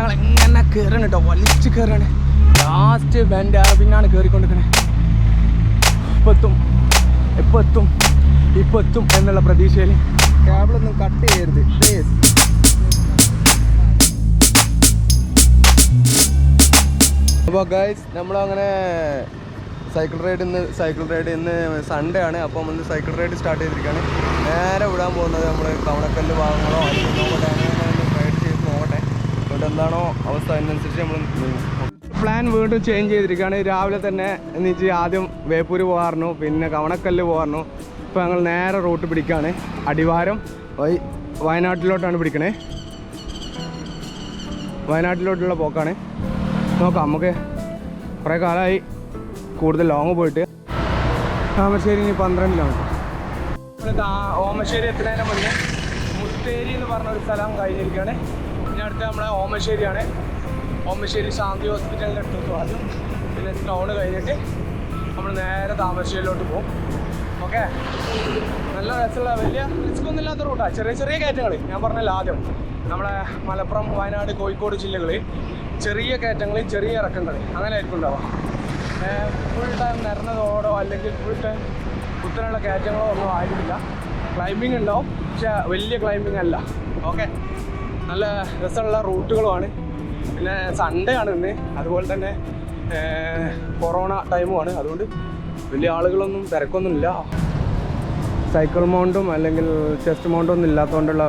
ഞങ്ങൾ എങ്ങനെ കയറണം കേട്ടോ, വലിച്ച് കയറാണ്. ലാസ്റ്റ് ബെൻഡ് പിന്നാണ് കയറിക്കൊണ്ടിരിക്കണേ. എപ്പോൾ എത്തും എന്നുള്ള പ്രതീക്ഷയിൽ കേബിളൊന്നും കട്ട് ചെയ്യരുത്. അപ്പോൾ ഗൈസ് നമ്മളങ്ങനെ സൈക്കിൾ റൈഡ് ഇന്ന് സൺഡേ ആണ്. അപ്പം ഇന്ന് സൈക്കിൾ റൈഡ് സ്റ്റാർട്ട് ചെയ്തിരിക്കുകയാണ്. നേരെ വിടാൻ പോകുന്നത് നമ്മൾ കവണക്കല്ല് ഭാഗങ്ങളോ അല്ലെങ്കിൽ നോക്കട്ടെ, അങ്ങനെ റൈഡ് ചെയ്ത് നോക്കട്ടെ. അതുകൊണ്ട് എന്താണോ അവസ്ഥ അതിനനുസരിച്ച് നമ്മൾ പ്ലാൻ വീണ്ടും ചേഞ്ച് ചെയ്തിരിക്കുകയാണ്. രാവിലെ തന്നെ എന്നുവെച്ച് ആദ്യം വേപ്പൂര് പോകാറുന്നു, പിന്നെ കവണക്കല്ല് പോകാറുന്നു. ഇപ്പോൾ ഞങ്ങൾ നേരെ റൂട്ട് പിടിക്കുകയാണ്. അടിവാരം വയനാട്ടിലോട്ടാണ് പിടിക്കണേ. വയനാട്ടിലോട്ടുള്ള പോക്കാണ്. നോക്കാം, നമുക്ക് കുറേ കാലമായി കൂടുതൽ ലോങ് പോയിട്ട്. ഓമശ്ശേരി 12 കിലോമീറ്റർ. ഓമശ്ശേരി എത്തുന്നതിന് മുന്നേ മുത്തേരി എന്ന് പറഞ്ഞൊരു സ്ഥലം കഴിഞ്ഞിരിക്കുകയാണ്. ഇനി അടുത്ത നമ്മളെ ഓമശ്ശേരിയാണ്. ഓമശ്ശേരി ശാന്തി ഹോസ്പിറ്റലിൻ്റെ അടുത്ത് ആദ്യം, പിന്നെ ടൗണ് കഴിഞ്ഞിട്ട് നമ്മൾ നേരെ താമരശ്ശേരിയിലോട്ട് പോകും. ഓക്കെ, നല്ല രസമുള്ള വലിയ റിസ്ക്കൊന്നും ഇല്ലാത്ത റൂട്ടാണ്. ചെറിയ ചെറിയ കയറ്റങ്ങൾ ഞാൻ പറഞ്ഞല്ലോ ആദ്യം. നമ്മളെ മലപ്പുറം, വയനാട്, കോഴിക്കോട് ജില്ലകളിൽ ചെറിയ കയറ്റങ്ങൾ, ചെറിയ ഇറക്കങ്ങൾ അങ്ങനെ ആയിരിക്കും ഉണ്ടാവുക. ഫുൾ ടൈം നിറഞ്ഞതോടോ അല്ലെങ്കിൽ ഫുൾ ടൈം കുത്തനുള്ള കയറ്റങ്ങളോ ഒന്നും ആയിരിക്കില്ല. ക്ലൈമ്പിംഗ് ഉണ്ടാവും, പക്ഷേ വലിയ ക്ലൈമ്പിംഗ് അല്ല. ഓക്കെ, നല്ല രസമുള്ള റൂട്ടുകളുമാണ്. പിന്നെ സൺഡേ ആണ് ഇന്ന്, അതുപോലെ തന്നെ കൊറോണ ടൈമുമാണ്. അതുകൊണ്ട് വലിയ ആളുകളൊന്നും തിരക്കൊന്നുമില്ല. സൈക്കിൾ മൗണ്ടും അല്ലെങ്കിൽ ചെസ്റ്റ് മൗണ്ടും ഒന്നും ഇല്ലാത്തതുകൊണ്ടുള്ള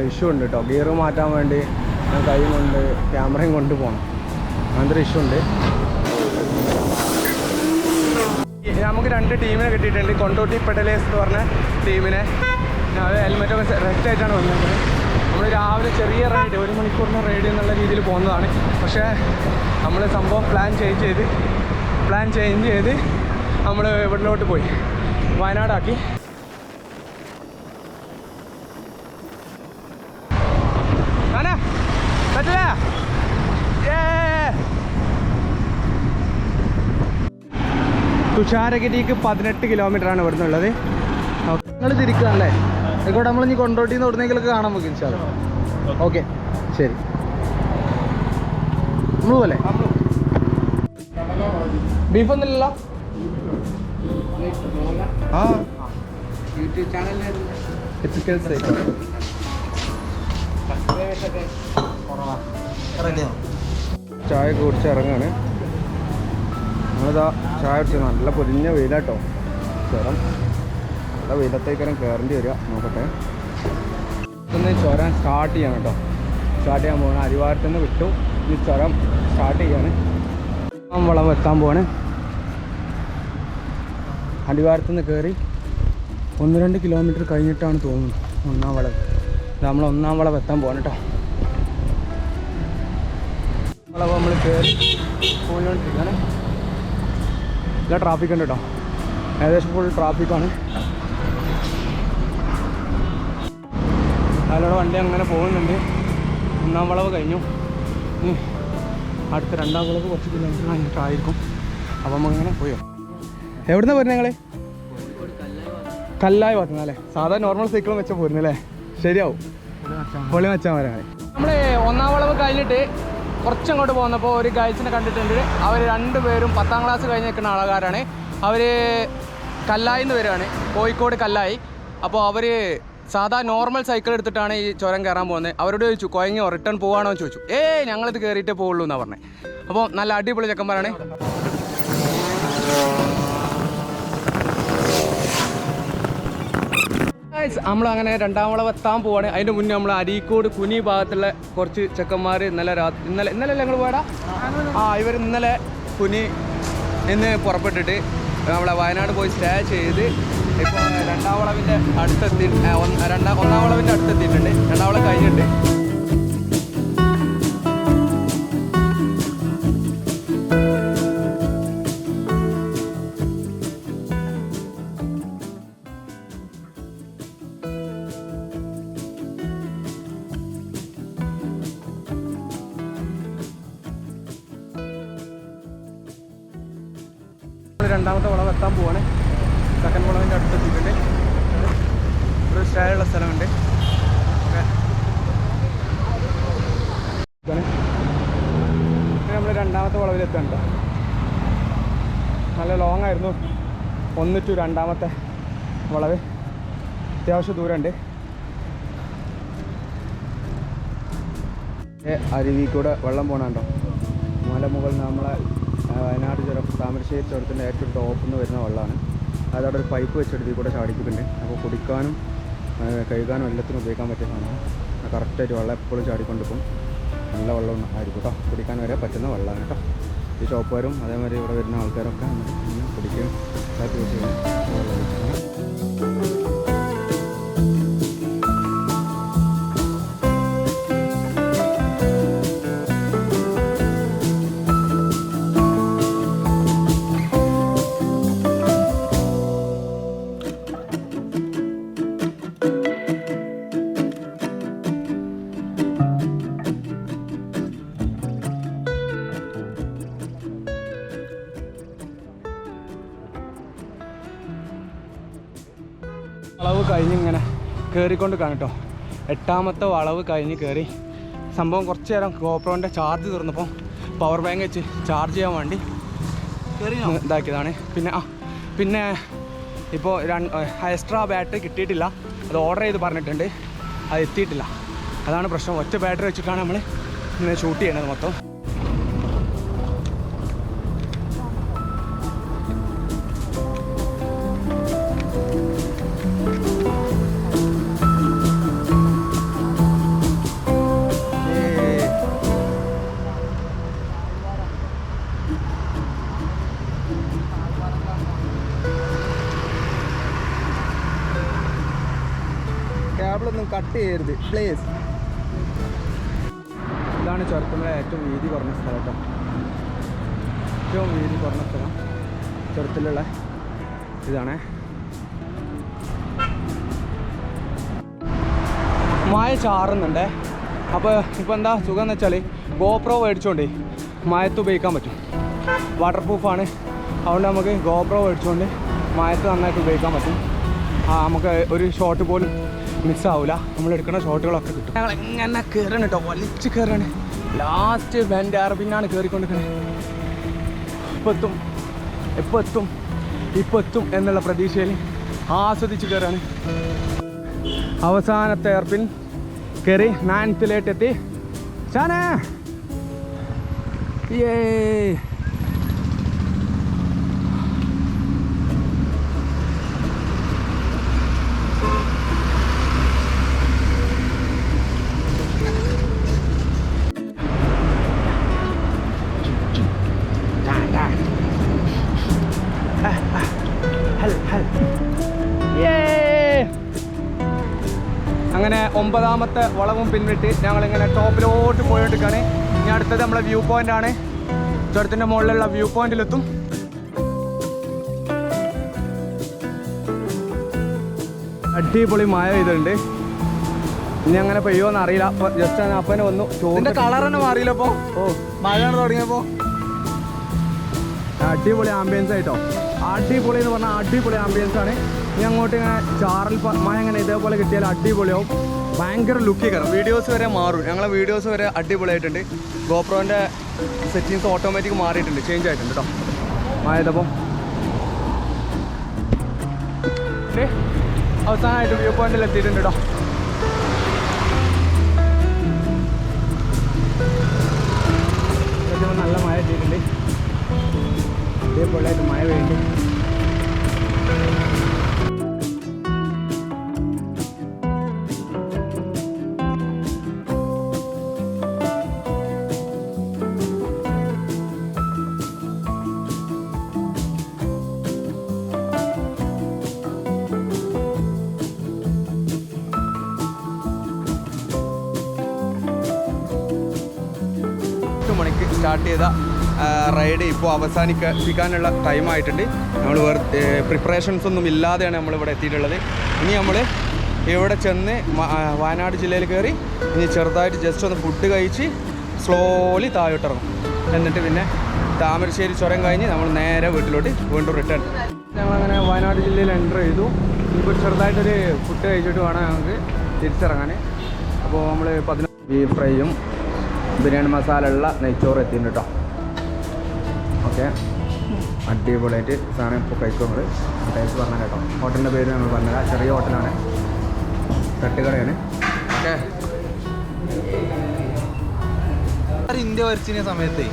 ഇഷ്യൂ ഉണ്ട് കേട്ടോ. ഗിയർ മാറ്റാൻ വേണ്ടി കൈയും കൊണ്ട് ക്യാമറയും കൊണ്ട് പോകണം, അങ്ങനത്തെ ഒരു ഇഷ്യൂ ഉണ്ട്. നമുക്ക് 2 ടീമിനെ കിട്ടിയിട്ടുണ്ട്. കൊണ്ടോട്ടി പെഡലേഴ്സ് എന്ന് പറഞ്ഞ ടീമിനെ. അത് ഹെൽമെറ്റൊക്കെ റെസ്റ്റ് ആയിട്ടാണ് വന്നത്. നമ്മൾ രാവിലെ ചെറിയ റൈഡ്, 1 മണിക്കൂറിന് റൈഡ് എന്നുള്ള രീതിയിൽ പോകുന്നതാണ്. പക്ഷേ നമ്മൾ സംഭവം പ്ലാൻ ചേഞ്ച് ചെയ്ത് നമ്മൾ ഇവിടിലോട്ട് പോയി, വയനാടാക്കി. തുഷാരഗിരിക്ക് 18 കിലോമീറ്ററാണ് ഇവിടെ നിന്നുള്ളത്. നിങ്ങൾ തിരിക്കുകയാണല്ലേ? ആയിക്കോട്ടെ, നമ്മൾ ഇനി കൊണ്ടോട്ടിന്ന് എവിടുന്നെങ്കിലൊക്കെ കാണാൻ നമുക്ക് ഇൻഷാല്ലാ. ഓക്കെ, ശരി. നമ്മൾ പോലെ ബീഫൊന്നുമില്ലല്ലോ. ആ യൂട്യൂബ് ചാനലിൽ ചായ കുടിച്ച് ഇറങ്ങാണ്. നമ്മളിതാ ചായ കുടിച്ച് നല്ല പൊരിഞ്ഞ വെയിലാട്ടോ. ചുരം നല്ല വെയിലത്തേക്കരം കയറേണ്ടി വരിക. നോക്കട്ടെ, ഇന്ന് ചുരം സ്റ്റാർട്ട് ചെയ്യണം കേട്ടോ. സ്റ്റാർട്ട് ചെയ്യാൻ പോകണം. അരിവാരത്തിൽ നിന്ന് വിട്ടു, ഈ ചുരം സ്റ്റാർട്ട് ചെയ്യാണ്. വളം എത്താൻ പോവാണ്. അടിവാരത്തിൽ നിന്ന് കയറി 1-2 കിലോമീറ്റർ കഴിഞ്ഞിട്ടാണ് തോന്നുന്നു 1-ാം വളവ്. നമ്മൾ 1-ാം വളവ് എത്താൻ പോകണം കേട്ടോ. വളവ് നമ്മൾ കയറി പോയിക്കൊണ്ടിരിക്കുകയാണ്. നല്ല ട്രാഫിക് ഉണ്ട് കേട്ടോ, ഏകദേശം ഫുൾ ട്രാഫിക്കാണ്. അതിലൂടെ വണ്ടി അങ്ങനെ പോകുന്നുണ്ട്. 1-ാം വളവ് കഴിഞ്ഞു. അടുത്ത 2-ാം വളവ് കുറച്ച് കിലോമീറ്റർ കഴിഞ്ഞിട്ടായിരിക്കും. അപ്പം നമ്മളിങ്ങനെ പോയോ. എവിടുന്നാണ് വരുന്നത് നിങ്ങൾ? കല്ലായി ഭാഗത്തുനിന്നല്ലേ? സാധാ നോർമൽ സൈക്കിളും വെച്ചാൽ പോരുന്നല്ലേ? ശരിയാവും. പൊളി വെച്ചാൽ വരാൻ. നമ്മൾ 1-ാം വളവ് കഴിഞ്ഞിട്ട് കുറച്ചങ്ങോട്ട് പോകുന്നപ്പോൾ ഒരു ഗൈഡ്സിനെ കണ്ടിട്ടുണ്ട്. അവർ 2 പേരും 10ാം ക്ലാസ് കഴിഞ്ഞ് നിൽക്കുന്ന ആൾക്കാരാണ്. അവർ കല്ലായി നിന്ന് വരികയാണ്, കോഴിക്കോട് കല്ലായി. അപ്പോൾ അവർ സാധാ നോർമൽ സൈക്കിൾ എടുത്തിട്ടാണ് ഈ ചുരം കയറാൻ പോകുന്നത്. അവരോട് ചോദിച്ചു കുഴങ്ങിയോ, റിട്ടേൺ പോവാണോ എന്ന് ചോദിച്ചു. ഞങ്ങളിത് കയറിയിട്ടേ പോവുള്ളൂ എന്നാണ് പറഞ്ഞത്. അപ്പോൾ നല്ല അടിപൊളി ചെക്കന്മാരാണ്. നമ്മളങ്ങനെ 2-ാം വളവ് എത്താൻ പോവാണ്. അതിൻ്റെ മുന്നേ നമ്മൾ അരീക്കോട് കുനി ഭാഗത്തുള്ള കുറച്ച് ചെക്കന്മാർ ഇന്നലെ ഞങ്ങൾ പോയടാ. ഇവർ ഇന്നലെ കുനി ഇന്ന് പുറപ്പെട്ടിട്ട് നമ്മളെ വയനാട് പോയി സ്റ്റേ ചെയ്ത് ഇപ്പോൾ 2-ാം വളവിൻ്റെ അടുത്തെത്തി. 1-ാം വളവിൻ്റെ അടുത്തെത്തിയിട്ടുണ്ട്. 2-ാം വളവ് കഴിഞ്ഞിട്ട് രണ്ടാമത്തെ വളവ് എത്താൻ പോവാണ്. സെക്കൻഡ് വളവിൻ്റെ അടുത്തെത്തിയിട്ടുണ്ട്. ഒരു സ്റ്റേ ഉള്ള സ്ഥലമുണ്ട്. രണ്ടാമത്തെ വളവിലെത്താൻ കേട്ടോ. നല്ല ലോങ് ആയിരുന്നു. 1 to 2ാമത്തെ വളവ് അത്യാവശ്യം ദൂരമുണ്ട്. അരുവി കൂടെ വെള്ളം പോകണുണ്ടോ. മലമുകളിൽ നമ്മളെ വയനാട് ചുരം താമരശ്ശേരി ചുരത്തിൻ്റെ ഏറ്റവും ടോപ്പിൽ നിന്ന് വരുന്ന വെള്ളമാണ്. അതവിടെ ഒരു പൈപ്പ് വെച്ചെടുത്ത് കൂടെ ചാടിക്കുന്നുണ്ട്. അപ്പോൾ കുടിക്കാനും കഴുകാനും എല്ലാത്തിനും ഉപയോഗിക്കാൻ പറ്റിയ സാധനമാണ്. കറക്റ്റായിട്ട് വെള്ളം എപ്പോഴും ചാടിക്കൊണ്ടിരിക്കും. നല്ല വെള്ളം ആയിരിക്കും കേട്ടോ. കുടിക്കാൻ വരെ പറ്റുന്ന വെള്ളമാണ് കേട്ടോ. ഈ ഷോപ്പുകാരും അതേമാതിരി ഇവിടെ വരുന്ന ആൾക്കാരൊക്കെ കുടിക്കുകയും യൂസ് ചെയ്യുന്ന വെള്ളം. വളവ് കഴിഞ്ഞ് ഇങ്ങനെ കയറിക്കൊണ്ട് കാണും കേട്ടോ. 8ാമത്തെ വളവ് കഴിഞ്ഞ് കയറി. സംഭവം കുറച്ച് നേരം ഗോപ്രോൻ്റെ ചാർജ് തീർന്നപ്പോൾ പവർ ബാങ്ക് വെച്ച് ചാർജ് ചെയ്യാൻ വേണ്ടി ഇതാക്കിയതാണ്. പിന്നെ ഇപ്പോൾ എക്സ്ട്രാ ബാറ്ററി കിട്ടിയിട്ടില്ല. അത് ഓർഡർ ചെയ്ത് പറഞ്ഞിട്ടുണ്ട്. അത് എത്തിയിട്ടില്ല. അതാണ് പ്രശ്നം. ഒറ്റ ബാറ്ററി വെച്ചിട്ടാണ് നമ്മൾ ഇങ്ങനെ ഷൂട്ട് ചെയ്യണത് മൊത്തം. കേബിളൊന്നും കട്ട് ചെയ്യരുത് പ്ലീസ്. ഇതാണ് ചുരത്തിലെ ഏറ്റവും വീതി കുറഞ്ഞ സ്ഥലം കേട്ടോ. ഏറ്റവും വീതി കുറഞ്ഞ സ്ഥലം ചുരത്തിലുള്ള ഇതാണ്. മഴ ചാറുന്നുണ്ടേ. അപ്പോൾ ഇപ്പോൾ എന്താ സുഖം എന്ന് വെച്ചാൽ ഗോപ്രോ മേടിച്ചുകൊണ്ട് മഴത്ത് ഉപയോഗിക്കാൻ പറ്റും. വാട്ടർ പ്രൂഫാണ്. അതുകൊണ്ട് നമുക്ക് ഗോപ്രോ മേടിച്ചുകൊണ്ട് മഴത്ത് നന്നായിട്ട് ഉപയോഗിക്കാൻ പറ്റും. നമുക്ക് ഒരു ഷോട്ട് പോലും മിസ്സാവില്ല. നമ്മൾ എടുക്കുന്ന ഷോട്ടുകളൊക്കെ കിട്ടും. ഞങ്ങൾ എങ്ങനെ കയറണം കേട്ടോ. വലിച്ച് കയറാണ്. ലാസ്റ്റ് ബെൻഡ് പിന്നാണ് കയറിക്കൊണ്ടിരിക്കുന്നത്. ഇപ്പോൾ എത്തും എന്നുള്ള പ്രതീക്ഷയിൽ ആസ്വദിച്ച് കയറാണ്. അവസാനത്തെ എയർപിൻ കയറി 9th എത്തി. ചാനേ ഏ അങ്ങനെ 9ാമത്തെ വളവും പിന്നിട്ട് ഞങ്ങളിങ്ങനെ ടോപ്പിലോട്ട് പോയിട്ടാണ്. ഇനി അടുത്തത് നമ്മളെ വ്യൂ പോയിന്റ് ആണ്. ചുരത്തിൻ്റെ മുകളിലുള്ള വ്യൂ പോയിന്റിലെത്തും. അടിപൊളി മഴ പെയ്തിട്ടുണ്ട്. ഇനി അങ്ങനെ പെയ്യുമോന്ന് അറിയില്ല. അപ്പോൾ ജസ്റ്റ് അപ്പനെ വന്നു. ചോറിൻ്റെ കളർ തന്നെ മാറിയില്ല. അപ്പോൾ മഴയാണ് തുടങ്ങിയപ്പോൾ അടിപൊളി ആംബിയൻസ് ആയിട്ടോ. അടിപൊളി എന്ന് പറഞ്ഞാൽ അടിപൊളി ആംബിയൻസ് ആണ്. ഇനി അങ്ങോട്ട് ഇങ്ങനെ ചാറൽ മഴ ഇങ്ങനെ ഇതേപോലെ കിട്ടിയാൽ അടിപൊളിയാവും. ഭയങ്കര ലുക്കി കയറും. വീഡിയോസ് വരെ മാറും. ഞങ്ങളെ വീഡിയോസ് വരെ അടിപൊളിയായിട്ടുണ്ട്. ഗോപ്രോൻ്റെ സെറ്റിങ്സ് ഓട്ടോമാറ്റിക് മാറിയിട്ടുണ്ട്. ചേഞ്ച് ആയിട്ടുണ്ട് കേട്ടോ മഴയതപ്പം. അവസാനമായിട്ട് വ്യൂ പോയിന്റിൽ എത്തിയിട്ടുണ്ട് കേട്ടോ. നല്ല മഴ എത്തിയിട്ടുണ്ട്. ഇതേപോലെയായിട്ട് മഴ പെയ്യുണ്ട്. മണിക്ക് സ്റ്റാർട്ട് ചെയ്ത റൈഡ് ഇപ്പോൾ അവസാനിപ്പിക്കാനുള്ള ടൈമായിട്ടുണ്ട്. നമ്മൾ പ്രിപ്പറേഷൻസ് ഒന്നും ഇല്ലാതെയാണ് നമ്മളിവിടെ എത്തിയിട്ടുള്ളത്. ഇനി നമ്മൾ ഇവിടെ ചെന്ന് വയനാട് ജില്ലയിൽ കയറി ഇനി ചെറുതായിട്ട് ജസ്റ്റ് ഒന്ന് ഫുഡ് കഴിച്ച് സ്ലോലി താഴോട്ടിറങ്ങും. എന്നിട്ട് പിന്നെ താമരശ്ശേരി ചുരം കഴിഞ്ഞ് നമ്മൾ നേരെ വീട്ടിലോട്ട് വീണ്ടും റിട്ടേൺ. ഞങ്ങളങ്ങനെ വയനാട് ജില്ലയിൽ എൻ്റർ ചെയ്തു. ഇപ്പോൾ ചെറുതായിട്ടൊരു ഫുഡ് കഴിച്ചിട്ട് വേണം ഞങ്ങൾക്ക് തിരിച്ചിറങ്ങാൻ. അപ്പോൾ നമ്മൾ 15 ബീഫ് ഫ്രൈയും ബിരിയാണി മസാല ഉള്ള നെയ്ച്ചോറ് എത്തിയിട്ടുണ്ട് കേട്ടോ. ഓക്കെ, അടിപൊളിയായിട്ട് സാധനം ഇപ്പോൾ കഴിക്കും. നമ്മൾ ടേസ്റ്റ് പറഞ്ഞാൽ കേട്ടോ. ഹോട്ടലിൻ്റെ പേര് നമ്മൾ പറഞ്ഞാൽ ചെറിയ ഹോട്ടലാണ്, തട്ടുകടയാണ്. ഓക്കെ, ഇന്ത്യ ഭരിച്ചിരുന്ന സമയത്ത്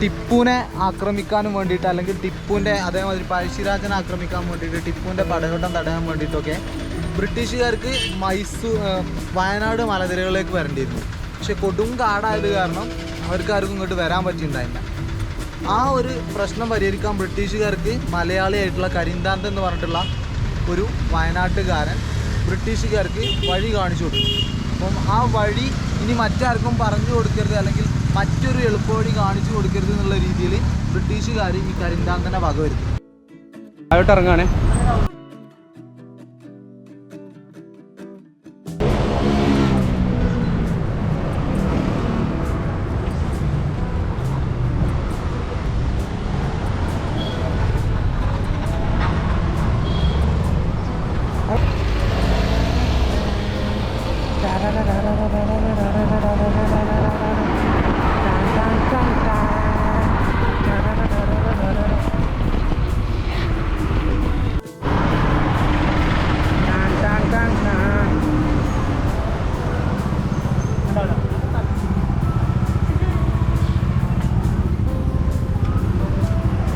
ടിപ്പുവിനെ ആക്രമിക്കാനും വേണ്ടിയിട്ട്, അല്ലെങ്കിൽ ടിപ്പുവിൻ്റെ അതേമാതിരി പഴശ്ശിരാജനെ ആക്രമിക്കാൻ വേണ്ടിയിട്ട്, ടിപ്പുവിൻ്റെ പടയോട്ടം തടയാൻ വേണ്ടിയിട്ടൊക്കെ ബ്രിട്ടീഷുകാർക്ക് വയനാട് മലനിരകളിലേക്ക് വരേണ്ടിയിരുന്നു. പക്ഷെ കൊടും കാടായത് കാരണം അവർക്കാർക്കും ഇങ്ങോട്ട് വരാൻ പറ്റിയിട്ടുണ്ടായില്ല. ആ ഒരു പ്രശ്നം പരിഹരിക്കാൻ ബ്രിട്ടീഷുകാർക്ക് മലയാളിയായിട്ടുള്ള കരിന്താന്തൻ എന്ന് പറഞ്ഞിട്ടുള്ള ഒരു വയനാട്ടുകാരൻ ബ്രിട്ടീഷുകാർക്ക് വഴി കാണിച്ചു കൊടുക്കും. അപ്പം ആ വഴി ഇനി മറ്റാർക്കും പറഞ്ഞു കൊടുക്കരുത്, അല്ലെങ്കിൽ മറ്റൊരു എളുപ്പവഴി കാണിച്ചു കൊടുക്കരുത് എന്നുള്ള രീതിയിൽ ബ്രിട്ടീഷുകാർ ഈ കരിന്താന്തനെ വകവരുത്തി. ഇറങ്ങാണ്.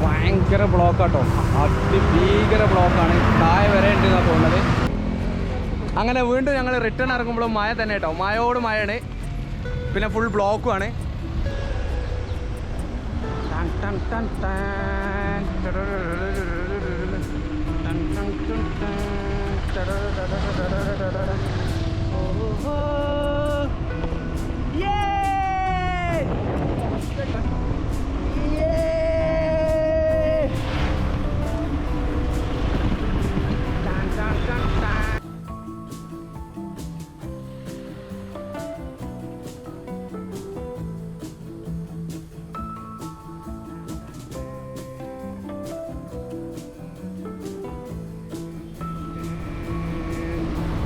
ഭയങ്കര ബ്ലോക്കാട്ടോ, അതിഭീകര ബ്ലോക്കാണ്. താഴെ വരെ ഉണ്ട് എന്നാണ് തോന്നുന്നത്. അങ്ങനെ വീണ്ടും ഞങ്ങൾ റിട്ടേൺ ഇറങ്ങുമ്പോഴും മഴ തന്നെ കേട്ടോ, മഴയോട് മഴയാണ്, പിന്നെ ഫുൾ ബ്ലോക്കുമാണ്.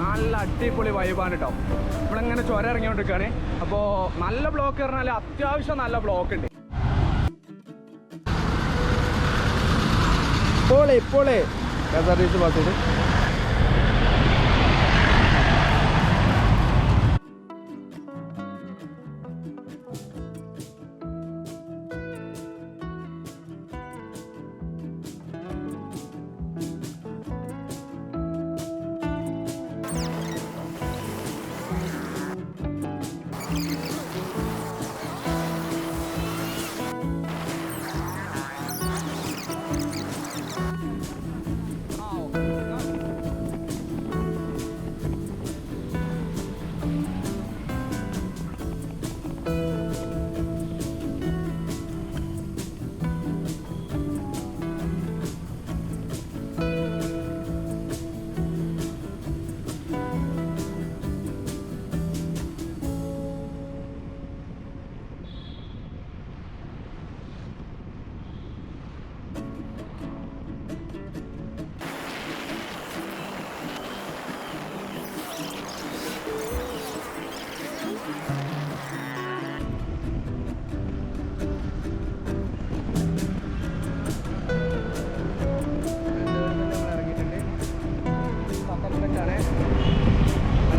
നല്ല അടിപൊളി വൈബാണ് കേട്ടോ. നമ്മളിങ്ങനെ ചുരം ഇറങ്ങിക്കൊണ്ടിരിക്കുകയാണ്. അപ്പോൾ നല്ല ബ്ലോക്ക് പറഞ്ഞാൽ അത്യാവശ്യം നല്ല ബ്ലോക്ക് ഉണ്ട്. ഇപ്പോൾ KSRTC ബസ് ചെയ്ത്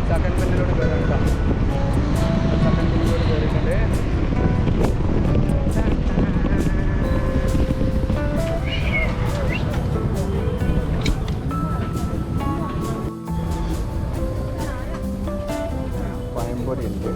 സെക്കൻഡ് ബെല്ലിലോട്ട് കയറാം. സെക്കൻഡ് ബെല്ലിലോട്ട് കയറിയിട്ടുണ്ട്. പഴംപൊരി ഉണ്ട്.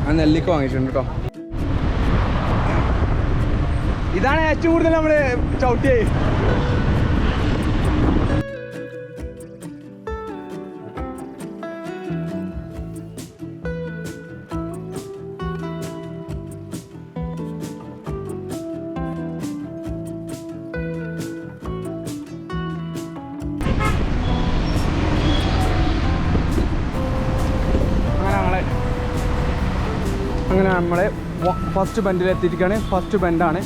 ആ നെല്ലിക്ക വാങ്ങിയിട്ടുണ്ട് കേട്ടോ. ഇതാണ് ഏറ്റവും കൂടുതൽ നമ്മൾ ചവിട്ടിയായി. അങ്ങനെ നമ്മൾ ഫസ്റ്റ് ബെൻഡിൽ എത്തിയിരിക്കുകയാണ്. ഫസ്റ്റ് ബെൻഡാണ്.